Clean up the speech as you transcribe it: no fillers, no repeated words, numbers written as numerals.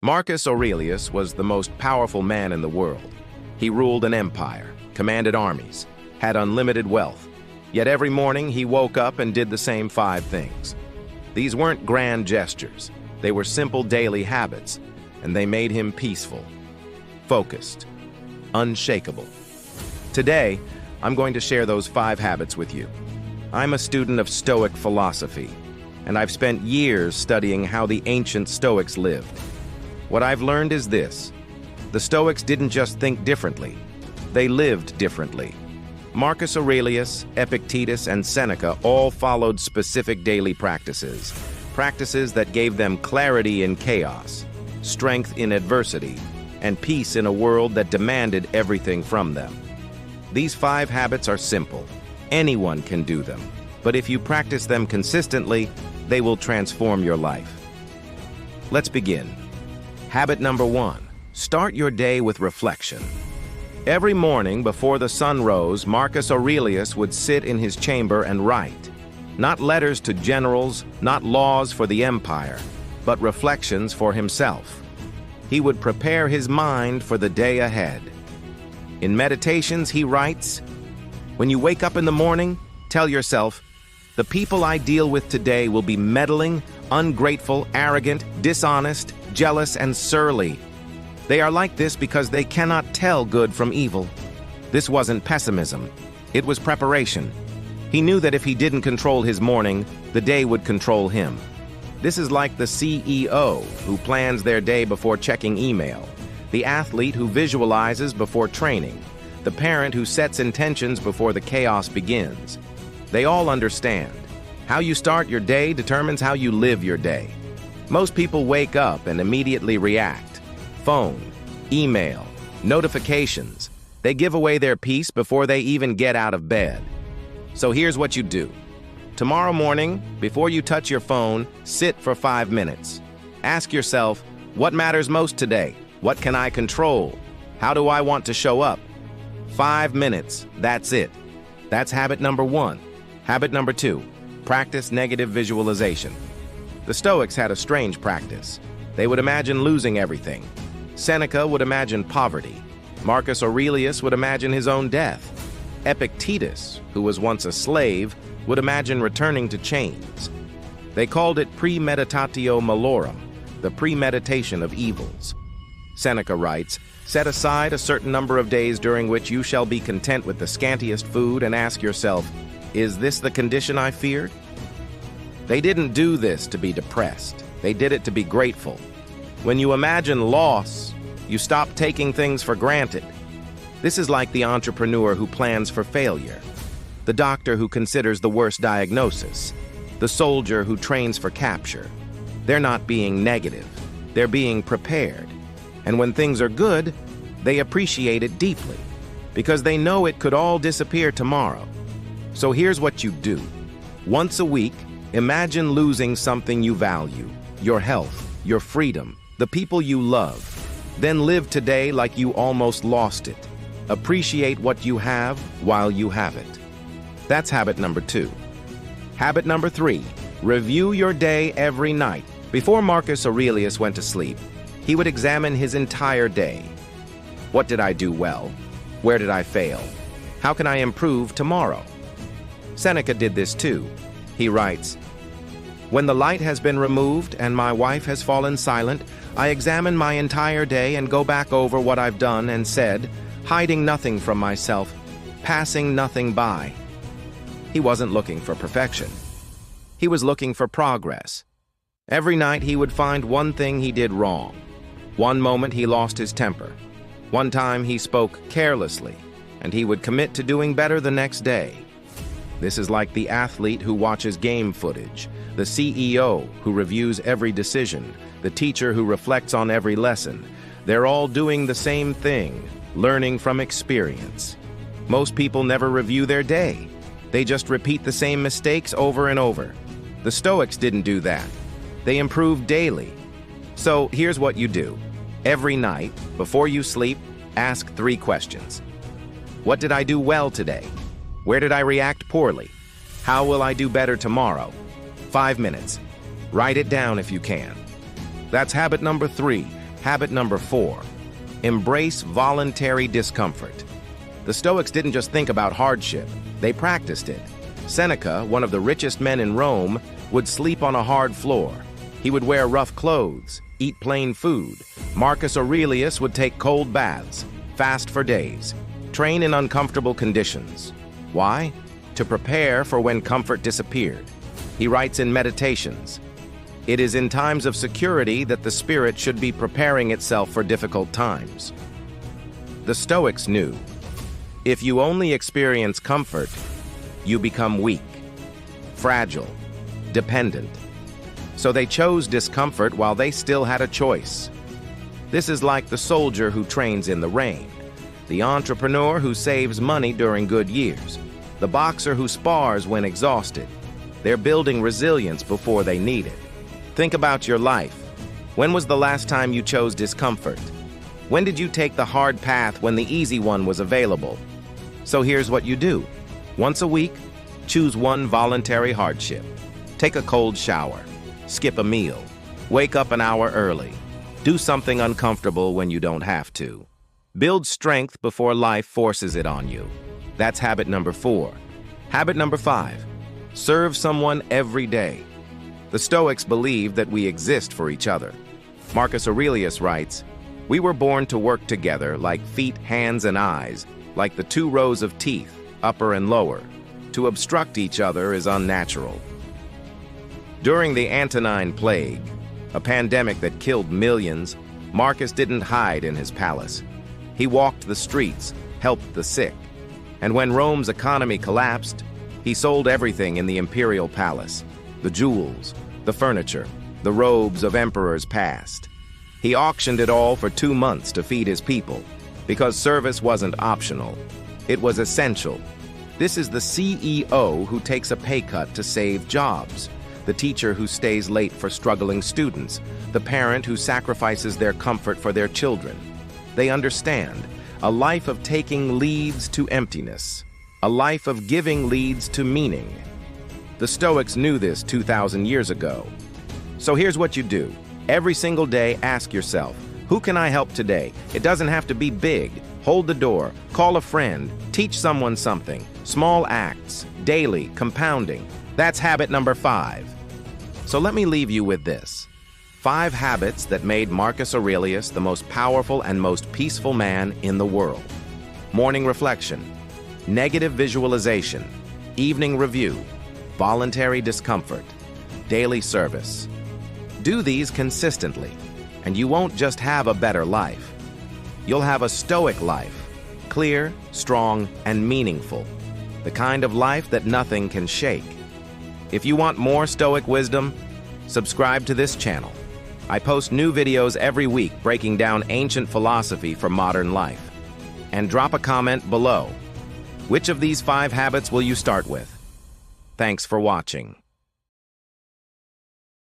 Marcus Aurelius was the most powerful man in the world. He ruled an empire, commanded armies, had unlimited wealth. Yet every morning he woke up and did the same 5 things. These weren't grand gestures. They were simple daily habits, and they made him peaceful, focused, unshakable. Today, I'm going to share those 5 habits with you. I'm a student of Stoic philosophy, and I've spent years studying how the ancient Stoics lived. What I've learned is this: the Stoics didn't just think differently, they lived differently. Marcus Aurelius, Epictetus, and Seneca all followed specific daily practices that gave them clarity in chaos, strength in adversity, and peace in a world that demanded everything from them. These 5 habits are simple. Anyone can do them, but if you practice them consistently, they will transform your life. Let's begin. Habit number 1, start your day with reflection. Every morning before the sun rose, Marcus Aurelius would sit in his chamber and write. Not letters to generals, not laws for the empire, but reflections for himself. He would prepare his mind for the day ahead. In meditations, he writes, "When you wake up in the morning, tell yourself, the people I deal with today will be meddling, ungrateful, arrogant, dishonest, jealous, and surly. They are like this because they cannot tell good from evil." This wasn't pessimism. It was preparation. He knew that if he didn't control his morning, the day would control him. This is like the CEO who plans their day before checking email, the athlete who visualizes before training, the parent who sets intentions before the chaos begins. They all understand. How you start your day determines how you live your day. Most people wake up and immediately react. Phone, email, notifications. They give away their peace before they even get out of bed. So here's what you do. Tomorrow morning, before you touch your phone, sit for 5 minutes. Ask yourself, what matters most today? What can I control? How do I want to show up? 5 minutes, that's it. That's habit number 1. Habit number 2, practice negative visualization. The Stoics had a strange practice. They would imagine losing everything. Seneca would imagine poverty. Marcus Aurelius would imagine his own death. Epictetus, who was once a slave, would imagine returning to chains. They called it premeditatio malorum, the premeditation of evils. Seneca writes, "Set aside a certain number of days during which you shall be content with the scantiest food and ask yourself, is this the condition I feared?" They didn't do this to be depressed. They did it to be grateful. When you imagine loss, you stop taking things for granted. This is like the entrepreneur who plans for failure, the doctor who considers the worst diagnosis, the soldier who trains for capture. They're not being negative. They're being prepared. And when things are good, they appreciate it deeply because they know it could all disappear tomorrow. So here's what you do. Once a week, imagine losing something you value, your health, your freedom, the people you love. Then live today like you almost lost it. Appreciate what you have while you have it. That's habit number 2. Habit number 3, review your day every night. Before Marcus Aurelius went to sleep, he would examine his entire day. What did I do well? Where did I fail? How can I improve tomorrow? Seneca did this too. He writes, "When the light has been removed and my wife has fallen silent, I examine my entire day and go back over what I've done and said, hiding nothing from myself, passing nothing by." He wasn't looking for perfection. He was looking for progress. Every night he would find one thing he did wrong. One moment he lost his temper. One time he spoke carelessly, and he would commit to doing better the next day. This is like the athlete who watches game footage, the CEO who reviews every decision, the teacher who reflects on every lesson. They're all doing the same thing, learning from experience. Most people never review their day. They just repeat the same mistakes over and over. The Stoics didn't do that. They improved daily. So here's what you do. Every night, before you sleep, ask 3 questions. What did I do well today? Where did I react poorly? How will I do better tomorrow? 5 minutes. Write it down if you can. That's habit number 3. Habit number 4. Embrace voluntary discomfort. The Stoics didn't just think about hardship, they practiced it. Seneca, one of the richest men in Rome, would sleep on a hard floor. He would wear rough clothes, eat plain food. Marcus Aurelius would take cold baths, fast for days, train in uncomfortable conditions. Why? To prepare for when comfort disappeared. He writes in Meditations, "It is in times of security that the spirit should be preparing itself for difficult times." The Stoics knew, if you only experience comfort, you become weak, fragile, dependent. So they chose discomfort while they still had a choice. This is like the soldier who trains in the rain, the entrepreneur who saves money during good years, the boxer who spars when exhausted. They're building resilience before they need it. Think about your life. When was the last time you chose discomfort? When did you take the hard path when the easy one was available? So here's what you do. Once a week, choose one voluntary hardship. Take a cold shower. Skip a meal. Wake up an hour early. Do something uncomfortable when you don't have to. Build strength before life forces it on you. That's habit number 4. Habit number 5. Serve someone every day. The Stoics believed that we exist for each other. Marcus Aurelius writes, "We were born to work together like feet, hands, and eyes, like the 2 rows of teeth, upper and lower. To obstruct each other is unnatural." During the Antonine Plague, a pandemic that killed millions, Marcus didn't hide in his palace. He walked the streets, helped the sick. And when Rome's economy collapsed, he sold everything in the imperial palace, the jewels, the furniture, the robes of emperors past. He auctioned it all for 2 months to feed his people, because service wasn't optional. It was essential. This is the CEO who takes a pay cut to save jobs, the teacher who stays late for struggling students, the parent who sacrifices their comfort for their children. They understand a life of taking leads to emptiness. A life of giving leads to meaning. The Stoics knew this 2,000 years ago. So here's what you do. Every single day, ask yourself, who can I help today? It doesn't have to be big. Hold the door, call a friend, teach someone something. Small acts, daily, compounding. That's habit number 5. So let me leave you with this. 5 habits that made Marcus Aurelius the most powerful and most peaceful man in the world. Morning reflection, negative visualization, evening review, voluntary discomfort, daily service. Do these consistently, and you won't just have a better life. You'll have a Stoic life, clear, strong, and meaningful, the kind of life that nothing can shake. If you want more Stoic wisdom, subscribe to this channel. I post new videos every week breaking down ancient philosophy for modern life. And drop a comment below. Which of these 5 habits will you start with? Thanks for watching.